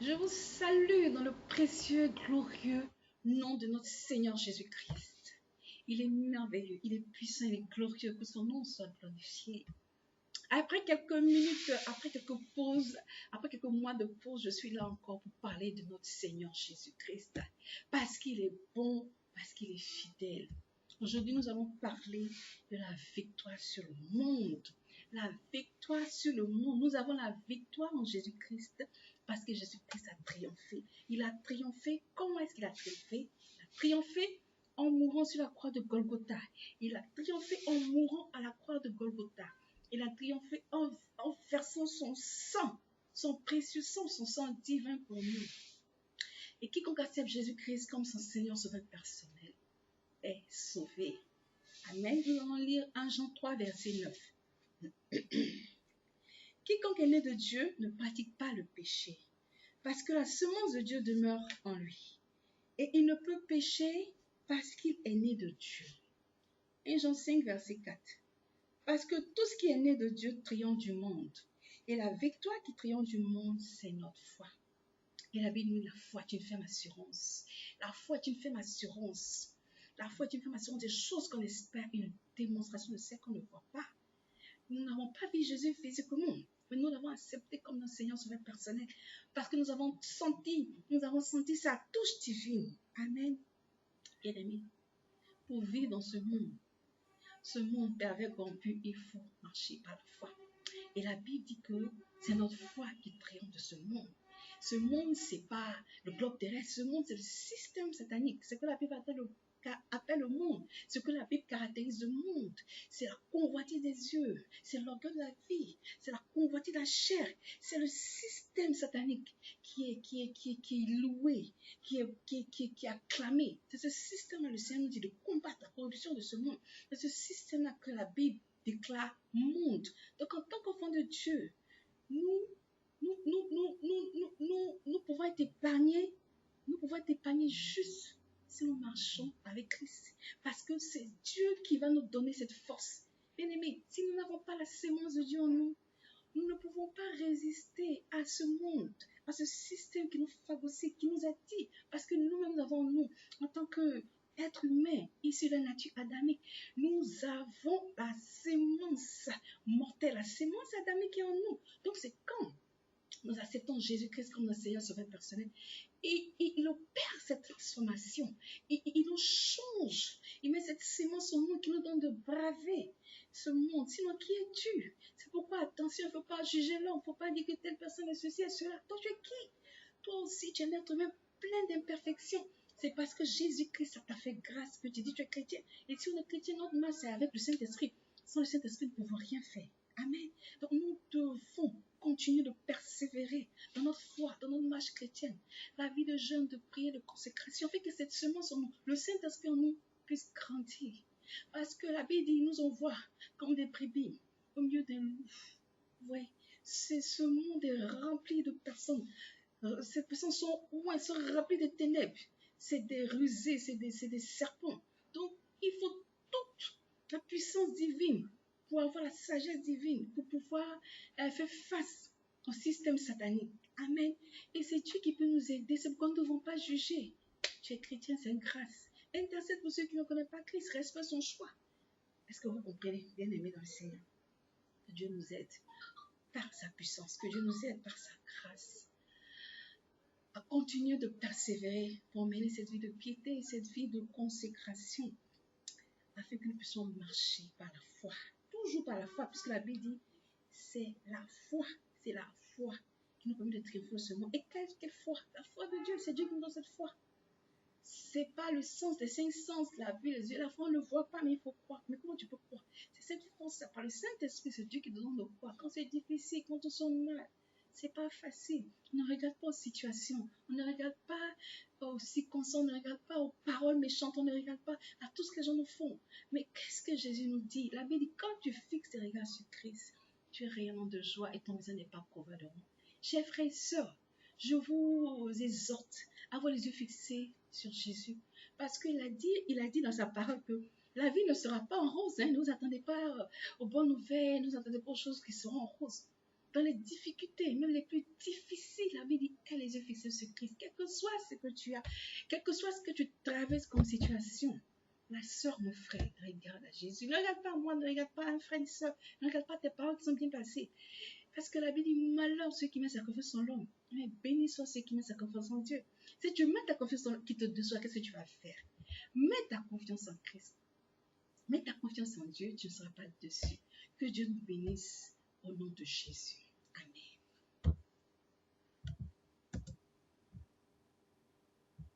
Je vous salue dans le précieux, glorieux nom de notre Seigneur Jésus-Christ. Il est merveilleux, il est puissant, il est glorieux, que son nom soit glorifié. Après quelques minutes, après quelques pauses, après quelques mois de pause, je suis là encore pour parler de notre Seigneur Jésus-Christ. Parce qu'il est bon, parce qu'il est fidèle. Aujourd'hui, nous allons parler de la victoire sur le monde. La victoire sur le monde. Nous avons la victoire en Jésus-Christ parce que Jésus-Christ a triomphé. Il a triomphé. Comment est-ce qu'il a triomphé? Il a triomphé en mourant sur la croix de Golgotha. Il a triomphé en mourant à la croix de Golgotha. Il a triomphé en versant son sang, son précieux sang, son sang divin pour nous. Et quiconque accepte Jésus-Christ comme son Seigneur sauveur personnel est sauvé. Amen. Nous allons lire 1 Jean 3, verset 9. Quiconque est né de Dieu ne pratique pas le péché, parce que la semence de Dieu demeure en lui. Et il ne peut pécher parce qu'il est né de Dieu. 1 Jean 5, verset 4. Parce que tout ce qui est né de Dieu triomphe du monde. Et la victoire qui triomphe du monde, c'est notre foi. Et la Bible nous dit, la foi est une ferme assurance. La foi est une ferme assurance. La foi est une ferme assurance des choses qu'on espère, une démonstration de ce qu'on ne voit pas. Nous n'avons pas vu Jésus physiquement, mais nous l'avons accepté comme notre Seigneur sauveur personnel parce que nous avons senti sa touche divine. Amen. Bien-aimés, pour vivre dans ce monde pervers corrompu, il faut marcher par la foi. Et la Bible dit que c'est notre foi qui triomphe de ce monde. Ce monde, c'est pas le globe terrestre. Ce monde, c'est le système satanique. C'est ce que la Bible appelle le monde. Ce que la Bible caractérise le monde. C'est la convoitise des yeux. C'est l'orgueil de la vie. C'est la convoitise de la chair. C'est le système satanique qui est loué, qui est acclamé. C'est ce système-là, le Seigneur nous dit, de combattre la corruption de ce monde. C'est ce système-là que la Bible déclare monde. Donc, en tant qu'enfant de Dieu, nous pouvons être épargnés. Nous pouvons être épargnés juste si nous marchons avec Christ. Parce que c'est Dieu qui va nous donner cette force. Bien-aimés, si nous n'avons pas la sémence de Dieu en nous, nous ne pouvons pas résister à ce monde, à ce système qui nous phagocyte, qui nous attire. Parce que nous-mêmes avons, nous, en tant qu'être humain, issu de la nature adamique, nous avons la sémence mortelle, la sémence adamique qui est en nous. Donc c'est quand nous acceptons Jésus-Christ comme notre Seigneur sauveur personnel, et il opère cette transformation, il nous change, il met cette sémence en nous qui nous donne de braver ce monde. Sinon, qui es-tu? C'est pourquoi, attention, il ne faut pas juger l'homme, il ne faut pas dire que telle personne est ceci et cela. Toi, tu es qui? Toi aussi, tu es un être humain plein d'imperfections. C'est parce que Jésus-Christ t'a fait grâce que tu dis tu es chrétien. Et si on est chrétien, notre main, c'est avec le Saint-Esprit. Sans le Saint-Esprit, nous ne pouvons rien faire. Amen. Donc, nous devons continuer de persévérer dans notre foi, dans notre marche chrétienne. La vie de jeûne, de prière, de consécration fait que cette semence en nous, le Saint-Esprit en nous, puisse grandir. Parce que la Bible dit, il nous envoie comme des brebis au milieu d'un loup. Ouais, ce monde est rempli de personnes. Ces personnes sont remplies de ténèbres. C'est des rusés, c'est des serpents. Donc, il faut toute la puissance divine pour avoir la sagesse divine, pour pouvoir faire face au système satanique. Amen. Et c'est Dieu qui peut nous aider. C'est pourquoi nous ne devons pas juger. Tu es chrétien, c'est une grâce. Intercède pour ceux qui ne connaissent pas Christ. Respecte son choix. Est-ce que vous comprenez, bien-aimés dans le Seigneur? Que Dieu nous aide par sa puissance, que Dieu nous aide par sa grâce à continuer de persévérer pour mener cette vie de piété et cette vie de consécration, afin que nous puissions marcher par la foi. Toujours par la foi, puisque la Bible dit, c'est la foi qui nous permet de triompher ce monde. Et quelle foi? La foi de Dieu, c'est Dieu qui nous donne cette foi. C'est pas le sens des 5 sens, la vue, les yeux, la foi, on ne le voit pas, mais il faut croire. Mais comment tu peux croire? C'est cette force, par le Saint-Esprit, c'est Dieu qui nous donne de croire. Quand c'est difficile, quand on se mal, c'est pas facile. On ne regarde pas aux situations, on ne regarde pas aux circonstances, on ne regarde pas aux paroles méchantes, on ne regarde pas à tout ce que les gens nous font. Mais qu'est-ce que Jésus nous dit? La Bible dit, quand tu fixes tes regards sur Christ, tu es rayonnant de joie et ton visage n'est pas couvert de honte. Chers frères et sœurs, je vous exhorte à avoir les yeux fixés sur Jésus. Parce qu'il a dit dans sa parole que la vie ne sera pas en rose. Ne vous attendez pas aux bonnes nouvelles, ne vous attendez pas aux choses qui seront en rose. dans les difficultés, même les plus difficiles, la Bible dit, aie les yeux fixés sur Christ. Quel que soit ce que tu as, quel que soit ce que tu traverses comme situation, ma soeur, mon frère, regarde à Jésus. Ne regarde pas moi, ne regarde pas un frère, une soeur, ne regarde pas tes paroles qui sont bien passées. Parce que la Bible dit, malheur ceux qui mettent sa confiance en l'homme, mais béni soit ceux qui mettent sa confiance en Dieu. Si tu mets ta confiance en qui te déçoit, qu'est-ce que tu vas faire? Mets ta confiance en Christ. Mets ta confiance en Dieu, tu ne seras pas dessus. Que Dieu nous bénisse au nom de Jésus. Amen.